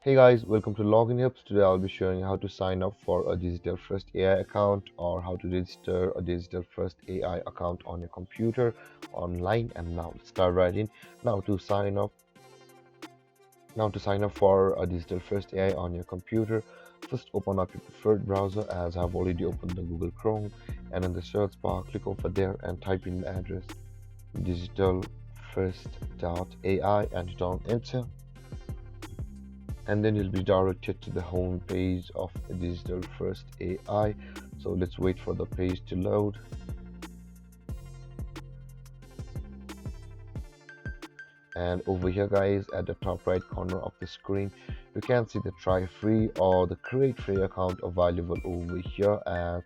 Hey guys, welcome to Login Hubs. Today I'll be showing how to sign up for a digital first AI account or how to register a digital first AI account on your computer online. And now let's start right in. Now to sign up for a digital first AI on your computer, first open up your preferred browser as I've already opened the Google Chrome, and in the search bar click over there and type in the address digitalfirst.ai and hit on enter, and then you'll be directed to the home page of Digital First AI. So let's wait for the page to load. And over here guys, at the top right corner of the screen, you can see the try free or the create free account available over here. At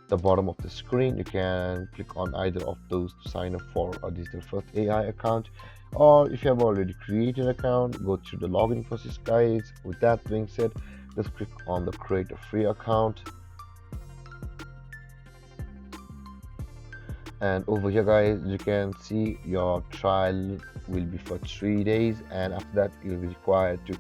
the bottom of the screen, you can click on either of those to sign up for a Digital First AI account, or if you have already created an account, go through the login process guys. With that being said, just click on the create a free account, and over here guys you can see your trial will be for 3 days, and after that you'll be required to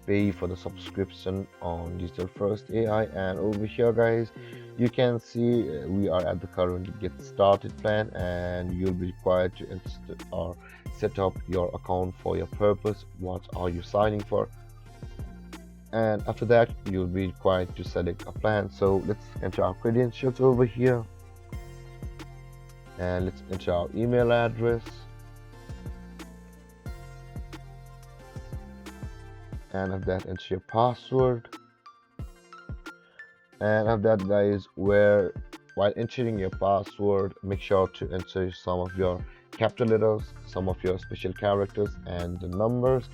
pay for the subscription on Digital First AI. And over here guys you can see we are at the current get started plan, and you'll be required to or set up your account for your purpose. What are you signing for? And after that you'll be required to select a plan. So let's enter our credentials over here, and let's enter our email address, and after that enter your password. And after that guys, while entering your password, make sure to enter some of your capital letters, some of your special characters, and the numbers,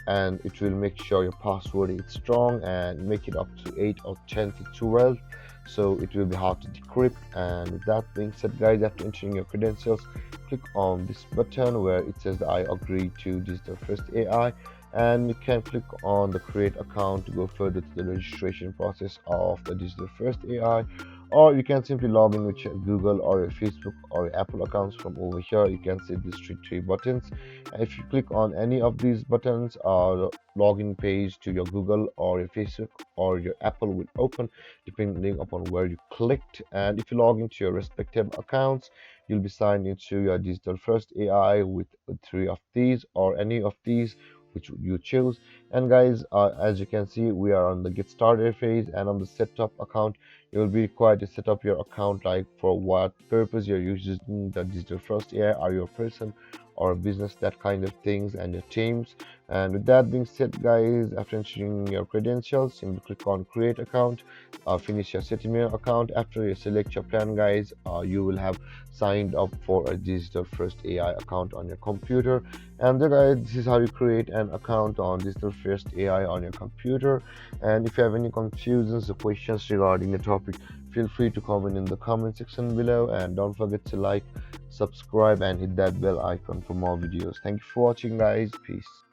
and it will make sure your password is strong, and make it up to 8 or 10 to 12, so it will be hard to decrypt. And with that being said guys, after entering your credentials, click on this button where it says I agree to Digital First AI, and you can click on the create account to go further to the registration process of the Digital First AI, or you can simply log in with your Google or your Facebook or your Apple accounts from over here. You can see these three buttons, and if you click on any of these buttons, the login page to your Google or your Facebook or your Apple will open depending upon where you clicked. And if you log into your respective accounts, you'll be signed into your Digital First AI with three of these or any of these which you choose. And guys, as you can see, we are on the get started phase, and on the setup account you will be required to set up your account, like for what purpose you're using the Digital First AI. Are you a person or a business, that kind of things, and your teams. And with that being said guys, after entering your credentials, simply click on create account, finish your setting your account. After you select your plan guys, you will have signed up for a Digital First AI account on your computer. And then guys, this is how you create an account on Digital First AI on your computer. And if you have any confusions or questions regarding the topic, feel free to comment in the comment section below, and don't forget to like, subscribe, and hit that bell icon for more videos. Thank you for watching guys. Peace.